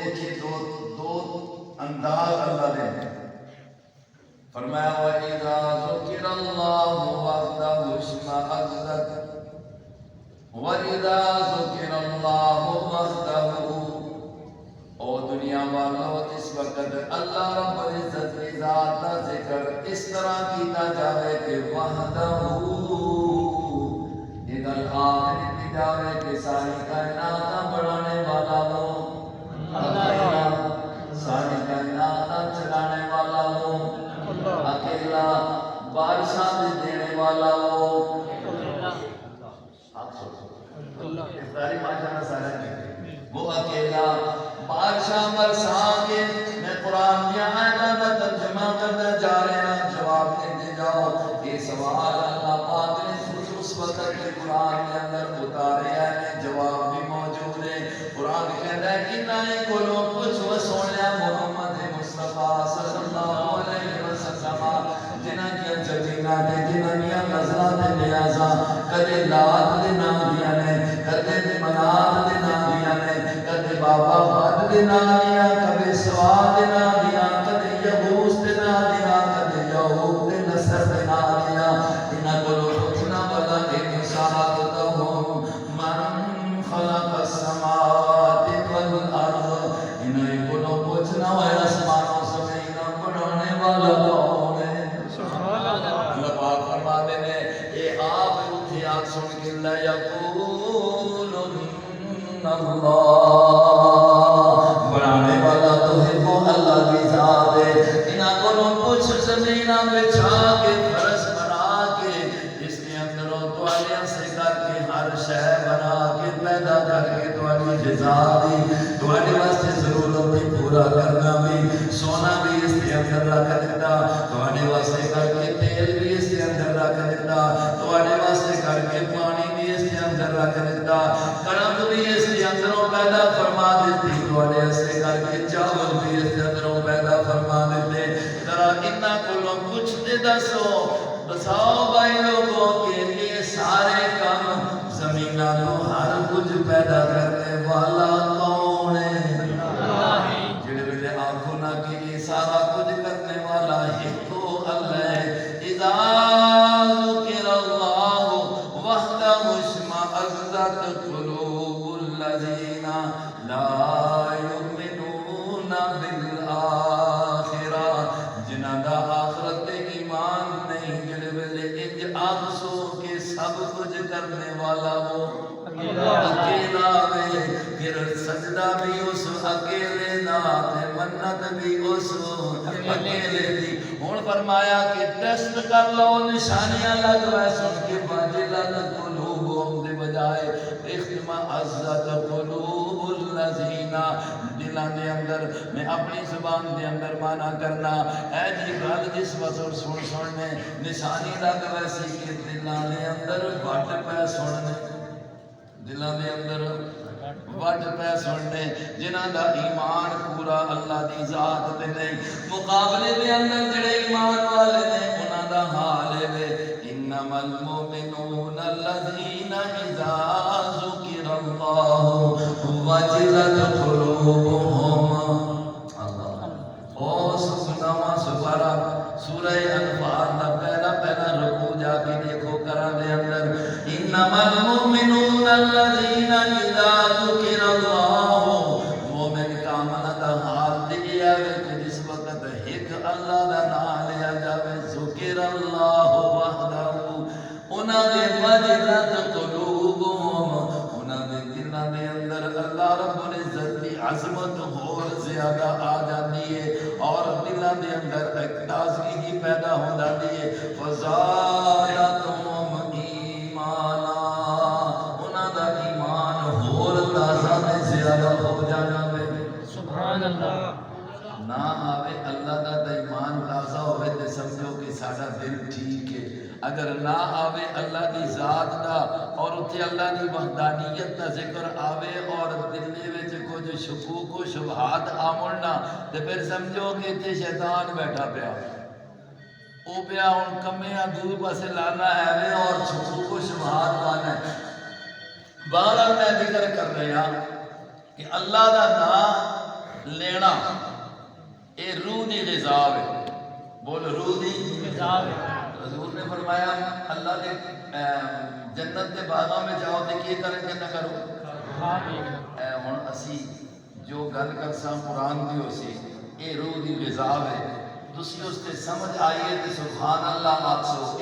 دیکھے دو انداز اللہ نے فرمایا وَإِذَا ذُكِرَ اللَّهُ وَحْدَهُ اشْمَأَزَّتْ وَإِذَا ذُكِرَ اللَّهُ وَحْدَهُ او دنیا والو اس وقت اللہ رب العزت کی ذات کا ذکر اس طرح کیتا جاوے کہ وحدہ ادھر آخر کی جاوے کہ ساری کائنات بڑھانے والا ہو اللہ، ساری کائنات چلانے والا ہو اکیلا، بارشاں دینے والا ہو افطاری ماشاءاللہ سارا کہتے وہ اکیلا بادشاہ برسا کے میں قرآن دیا آیتاں کا ترجمہ کرتا جا رہے ہیں جواب دیتے جاؤ یہ سوال اللہ پاک نے اس وقت کے قرآن کے اندر اتارے ہیں جواب بھی موجود ہے قرآن کہتا ہے کہ نہ کو لوگ کچھ وہ سونے محمد مصطفیٰ صلی اللہ علیہ وسلم جنہ کیا جتینا دے جنہ کیا نظرہ دے نیازہ کدے لات دے نام دیا نے کدے منات دے نام دیا نے کدے بابا باد دے نام دیا کبھی سواد دے نام دیا کدے یبوس دے نام دیا کدے یعوب دے نصر دے نام دیا انہ کو لوگ اٹھنا بلا ایک شہادتہم من خلق السماوات والارض انہ کو لوگ پوچھنا ہے اسمانوں سمینہ بڑھانے والا کون ہے اللہ پاک فرما دینے اے آپ اٹھے آگ سن کے اللہ یقولن اللہ بڑھانے والا تو ہے وہ اللہ کی ذات ہے انہ کو لوگ پوچھ زمینہ بچھا کے فرش بنا کے اس کے اندر تولیاں سے کر کے ہر شہ بنا کے پیدا کر کے تولی جزا دی تولی واسطے ضرورت بھی پورا کرنا بھی سونا بھی اس کے اندر رکھ دیتا تولی واسطے کر کے تیل بھی اس کے اندر رکھ دیتا تولی واسطے کر کے پانی بھی اس کے اندر رکھ دیتا کڑک بھی اس کے اندروں پیدا فرما دیتی تولی واسطے کر کے چاول بھی اس کے اندروں پیدا فرما دیتے ذرا اتنا کو لوگ کچھ دے دسو بساؤ بھائی لوگوں کے لیے سارے کام زمینہ تو ہر کچھ پیدا کرنے والا کون ہے جڑے بلے آنکھوں نہ کے لیے سارا کچھ کرنے والا ہی تو اللہ ہے اذا ذکر اللہ وحدہ اشمأزت قلوب الذین لا یؤمنون بالآخرہ جنہاں دا آخرت دے ایمان نہیں جڑے بلے انج آخسو کے سب کچھ کرنے والا ہو اکیلا وے پھر سجدہ بھی اس اکیلے نات منت بھی اس اکیلے دی ہون فرمایا کہ ٹیسٹ کر لو نشانیاں لگ رہے سن کے باجلت قلوبوں دے بجائے اختما عزت قلوب الذین دلان دے اندر میں اپنی زبان دے اندر مانا کرنا اے جی گل جس وزر سننے نشانی لگ ویسی کہ دلان دے اندر بٹ پہ سننے دلان دے اندر وٹ پہ سننے جنہاں دا ایمان پورا اللہ دی ذات دے نہیں مقابلے دے اندر جڑے ایمان والے نے انہاں دا حال ہے انما المؤمنون الذین اذا ذکر اللہ وجلت قلوبهم او سبحانہ سبحانہ سورہ انفال دا پہلا رکوع جا کے دیکھو قرآن دے اندر انما المؤمنون الذین اذا ذکر اللہ مومن کامل دا حال دیا ہے کہ جس وقت ایک اللہ دا نام لیا جاوے ذکر اللہ وحدہ انہاں دے وجلت قلوبهم انہاں دے دلاں دے اندر اللہ رب العزت دی عظمت اور زیادہ آ جاتی ہے اور دلاں دے اندر ایک تازگی پیدا ہو جاتی ہے فزادتہم ایمانا انہاں دا ایمان اور تازہ میں زیادہ ہو جانا ہے سبحان اللہ نہ آوے اللہ دا ایمان تازہ ہوئے تے سمجھو کہ سارا دل ٹھیک ہے اگر نہ آوے اللہ دی ذات دا اور اتھے اللہ دی وحدانیت دا ذکر آوے اور دل دے وچ کچھ شکوک و شبہات آمڑنا تے پھر سمجھو کہ اتھے شیطان بیٹھا پیا او پیا ان کمیاں دور پاسے لانا ہے اور شکوک و شبہات لانا ہے بہرحال میں ذکر کر رہا کہ اللہ دا نام لینا اے روح دی غذا ہے، بول روح دی غذا ہے۔ حضور نے فرمایا اللہ کے جنت کے باغاں میں جاؤ تے کی کریں کہ نہ کرو، ہن اسی جو گل کرساں قرآن دی ہو سی اے روح دی غذا ہے، تسی اس تے سمجھ آئیے تے سبحان اللہ آکھو۔